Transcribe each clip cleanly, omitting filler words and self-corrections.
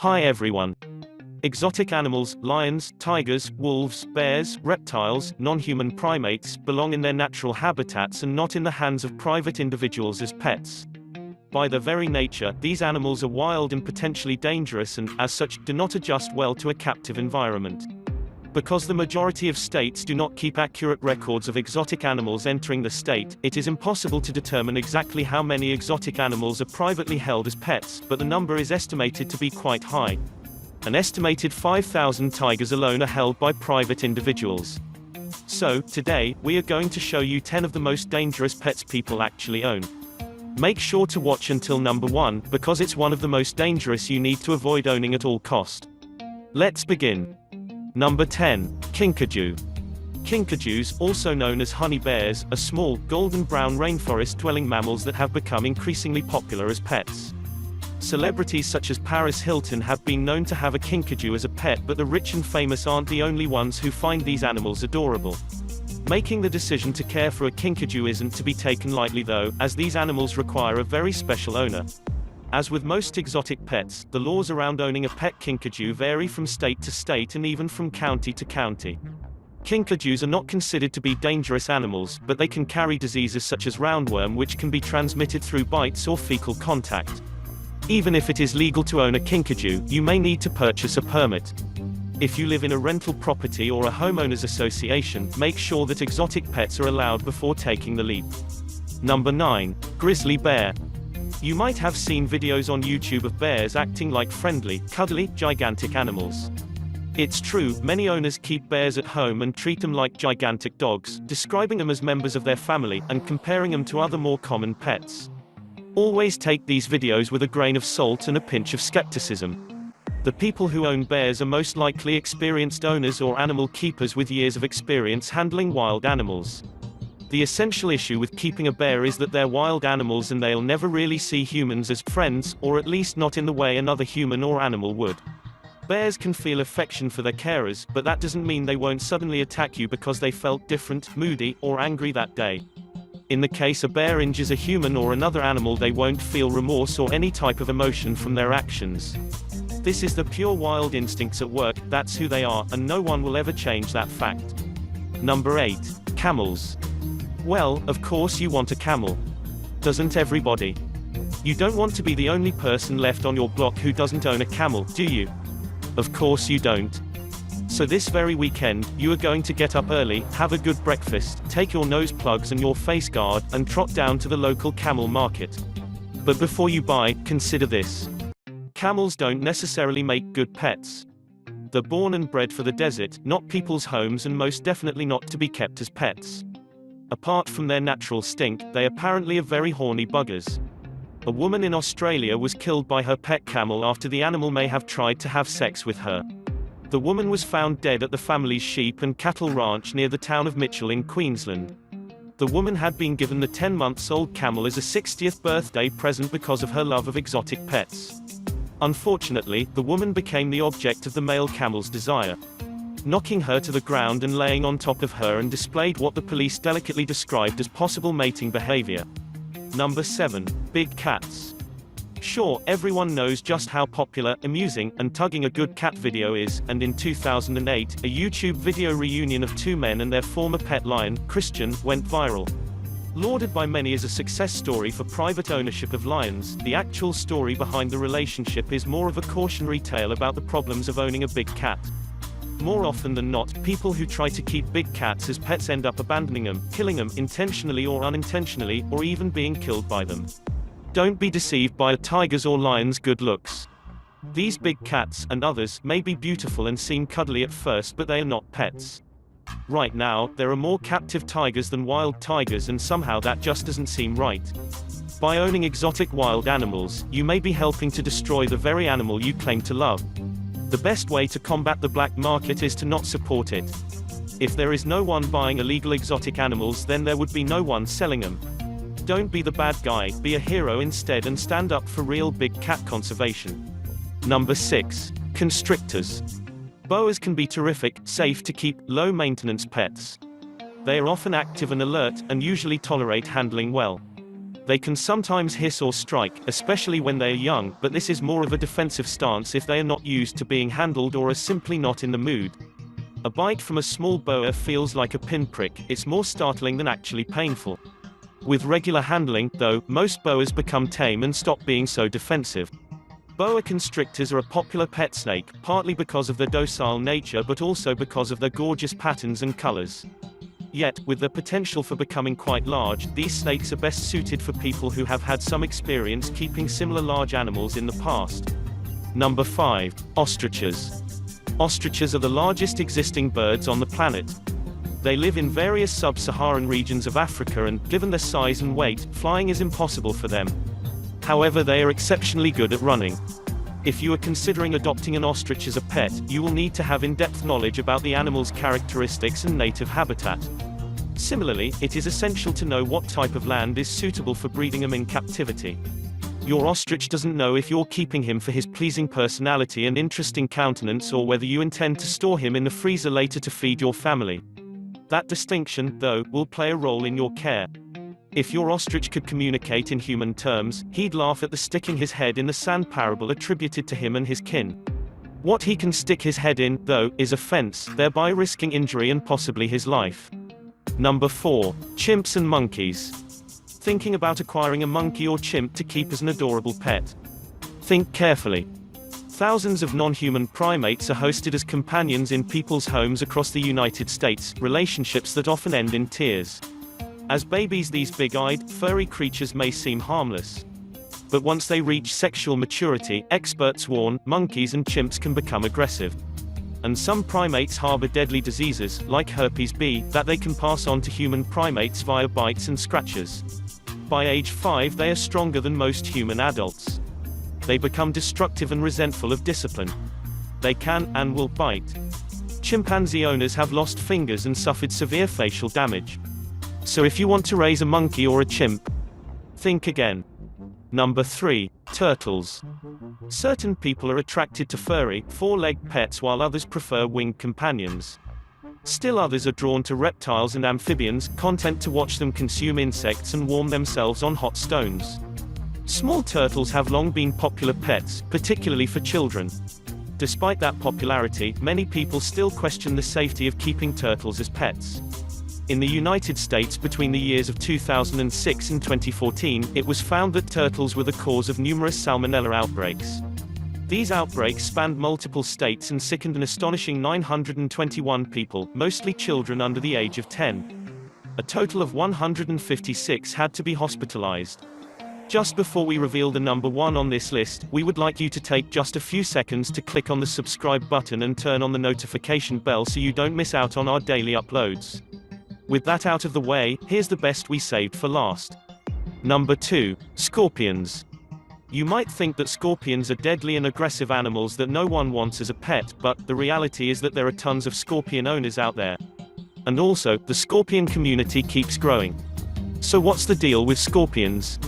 Hi everyone. Exotic animals, lions, tigers, wolves, bears, reptiles, non-human primates, belong in their natural habitats and not in the hands of private individuals as pets. By their very nature, these animals are wild and potentially dangerous and, as such, do not adjust well to a captive environment. Because the majority of states do not keep accurate records of exotic animals entering the state, it is impossible to determine exactly how many exotic animals are privately held as pets, but the number is estimated to be quite high. An estimated 5,000 tigers alone are held by private individuals. So, today, we are going to show you 10 of the most dangerous pets people actually own. Make sure to watch until number 1, because it's one of the most dangerous you need to avoid owning at all cost. Let's begin. Number 10. Kinkajou. Kinkajous, also known as honey bears, are small, golden-brown rainforest-dwelling mammals that have become increasingly popular as pets. Celebrities such as Paris Hilton have been known to have a kinkajou as a pet, but the rich and famous aren't the only ones who find these animals adorable. Making the decision to care for a kinkajou isn't to be taken lightly though, as these animals require a very special owner. As with most exotic pets, the laws around owning a pet kinkajou vary from state to state and even from county to county. Kinkajous are not considered to be dangerous animals, but they can carry diseases such as roundworm, which can be transmitted through bites or fecal contact. Even if it is legal to own a kinkajou, you may need to purchase a permit. If you live in a rental property or a homeowners association, make sure that exotic pets are allowed before taking the leap. Number 9. Grizzly bear. You might have seen videos on YouTube of bears acting like friendly, cuddly, gigantic animals. It's true, many owners keep bears at home and treat them like gigantic dogs, describing them as members of their family, and comparing them to other more common pets. Always take these videos with a grain of salt and a pinch of skepticism. The people who own bears are most likely experienced owners or animal keepers with years of experience handling wild animals. The essential issue with keeping a bear is that they're wild animals and they'll never really see humans as friends, or at least not in the way another human or animal would. Bears can feel affection for their carers, but that doesn't mean they won't suddenly attack you because they felt different, moody, or angry that day. In the case a bear injures a human or another animal, they won't feel remorse or any type of emotion from their actions. This is the pure wild instincts at work, that's who they are, and no one will ever change that fact. Number 8. Camels. Well, of course you want a camel. Doesn't everybody? You don't want to be the only person left on your block who doesn't own a camel, do you? Of course you don't. So this very weekend, you are going to get up early, have a good breakfast, take your nose plugs and your face guard, and trot down to the local camel market. But before you buy, consider this. Camels don't necessarily make good pets. They're born and bred for the desert, not people's homes, and most definitely not to be kept as pets. Apart from their natural stink, they apparently are very horny buggers. A woman in Australia was killed by her pet camel after the animal may have tried to have sex with her. The woman was found dead at the family's sheep and cattle ranch near the town of Mitchell in Queensland. The woman had been given the 10-month-old camel as a 60th birthday present because of her love of exotic pets. Unfortunately, the woman became the object of the male camel's desire, knocking her to the ground and laying on top of her, and displayed what the police delicately described as possible mating behavior. Number 7. Big cats. Sure, everyone knows just how popular, amusing, and tugging a good cat video is, and in 2008, a YouTube video reunion of two men and their former pet lion, Christian, went viral. Lauded by many as a success story for private ownership of lions, the actual story behind the relationship is more of a cautionary tale about the problems of owning a big cat. More often than not, people who try to keep big cats as pets end up abandoning them, killing them, intentionally or unintentionally, or even being killed by them. Don't be deceived by a tiger's or lion's good looks. These big cats, and others, may be beautiful and seem cuddly at first, but they are not pets. Right now, there are more captive tigers than wild tigers, and somehow that just doesn't seem right. By owning exotic wild animals, you may be helping to destroy the very animal you claim to love. The best way to combat the black market is to not support it. If there is no one buying illegal exotic animals, then there would be no one selling them. Don't be the bad guy, be a hero instead and stand up for real big cat conservation. Number 6. Constrictors. Boas can be terrific, safe to keep, low-maintenance pets. They are often active and alert, and usually tolerate handling well. They can sometimes hiss or strike, especially when they are young, but this is more of a defensive stance if they are not used to being handled or are simply not in the mood. A bite from a small boa feels like a pinprick, it's more startling than actually painful. With regular handling, though, most boas become tame and stop being so defensive. Boa constrictors are a popular pet snake, partly because of their docile nature but also because of their gorgeous patterns and colors. Yet, with their potential for becoming quite large, these snakes are best suited for people who have had some experience keeping similar large animals in the past. Number 5. Ostriches. Ostriches are the largest existing birds on the planet. They live in various sub-Saharan regions of Africa and, given their size and weight, flying is impossible for them. However, they are exceptionally good at running. If you are considering adopting an ostrich as a pet, you will need to have in-depth knowledge about the animal's characteristics and native habitat. Similarly, it is essential to know what type of land is suitable for breeding them in captivity. Your ostrich doesn't know if you're keeping him for his pleasing personality and interesting countenance or whether you intend to store him in the freezer later to feed your family. That distinction, though, will play a role in your care. If your ostrich could communicate in human terms, he'd laugh at the sticking his head in the sand parable attributed to him and his kin. What he can stick his head in, though, is a fence, thereby risking injury and possibly his life. Number 4. Chimps and monkeys. Thinking about acquiring a monkey or chimp to keep as an adorable pet? Think carefully. Thousands of non-human primates are hosted as companions in people's homes across the United States, relationships that often end in tears. As babies, these big-eyed, furry creatures may seem harmless. But once they reach sexual maturity, experts warn, monkeys and chimps can become aggressive. And some primates harbor deadly diseases, like herpes B, that they can pass on to human primates via bites and scratches. By age 5 they are stronger than most human adults. They become destructive and resentful of discipline. They can, and will, bite. Chimpanzee owners have lost fingers and suffered severe facial damage. So if you want to raise a monkey or a chimp, think again. Number 3. Turtles. Certain people are attracted to furry, four-legged pets while others prefer winged companions. Still others are drawn to reptiles and amphibians, content to watch them consume insects and warm themselves on hot stones. Small turtles have long been popular pets, particularly for children. Despite that popularity, many people still question the safety of keeping turtles as pets. In the United States between the years of 2006 and 2014, it was found that turtles were the cause of numerous salmonella outbreaks. These outbreaks spanned multiple states and sickened an astonishing 921 people, mostly children under the age of 10. A total of 156 had to be hospitalized. Just before we reveal the number 1 on this list, we would like you to take just a few seconds to click on the subscribe button and turn on the notification bell so you don't miss out on our daily uploads. With that out of the way, here's the best we saved for last. Number 2. Scorpions. You might think that scorpions are deadly and aggressive animals that no one wants as a pet, but the reality is that there are tons of scorpion owners out there. And also, the scorpion community keeps growing. So what's the deal with scorpions?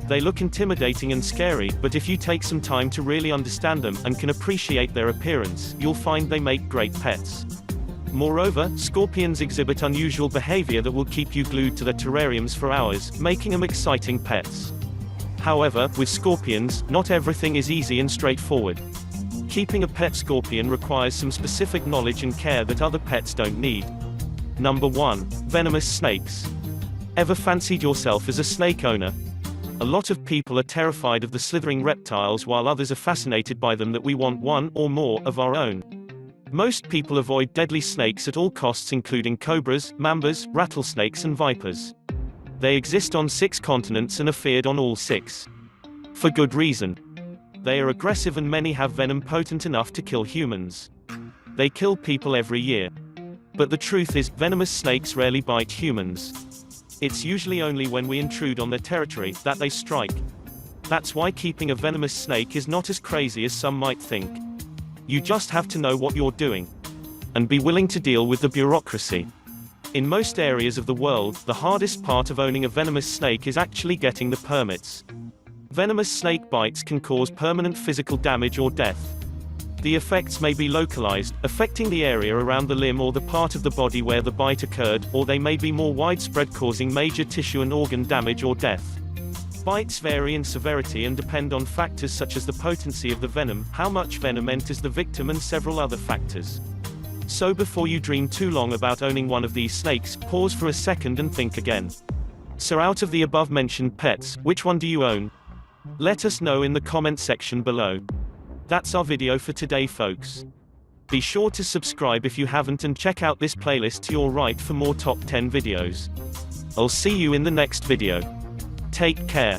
They look intimidating and scary, but if you take some time to really understand them, and can appreciate their appearance, you'll find they make great pets. Moreover, scorpions exhibit unusual behavior that will keep you glued to their terrariums for hours, making them exciting pets. However, with scorpions, not everything is easy and straightforward. Keeping a pet scorpion requires some specific knowledge and care that other pets don't need. Number 1. Venomous snakes. Ever fancied yourself as a snake owner? A lot of people are terrified of the slithering reptiles while others are fascinated by them that we want one or more of our own. Most people avoid deadly snakes at all costs, including cobras, mambas, rattlesnakes and vipers. They exist on 6 continents and are feared on all 6. For good reason. They are aggressive and many have venom potent enough to kill humans. They kill people every year. But the truth is, venomous snakes rarely bite humans. It's usually only when we intrude on their territory that they strike. That's why keeping a venomous snake is not as crazy as some might think. You just have to know what you're doing. And be willing to deal with the bureaucracy. In most areas of the world, the hardest part of owning a venomous snake is actually getting the permits. Venomous snake bites can cause permanent physical damage or death. The effects may be localized, affecting the area around the limb or the part of the body where the bite occurred, or they may be more widespread, causing major tissue and organ damage or death. Bites vary in severity and depend on factors such as the potency of the venom, how much venom enters the victim, and several other factors. So before you dream too long about owning one of these snakes, pause for a second and think again. So out of the above-mentioned pets, which one do you own? Let us know in the comment section below. That's our video for today, folks. Be sure to subscribe if you haven't and check out this playlist to your right for more top 10 videos. I'll see you in the next video. Take care.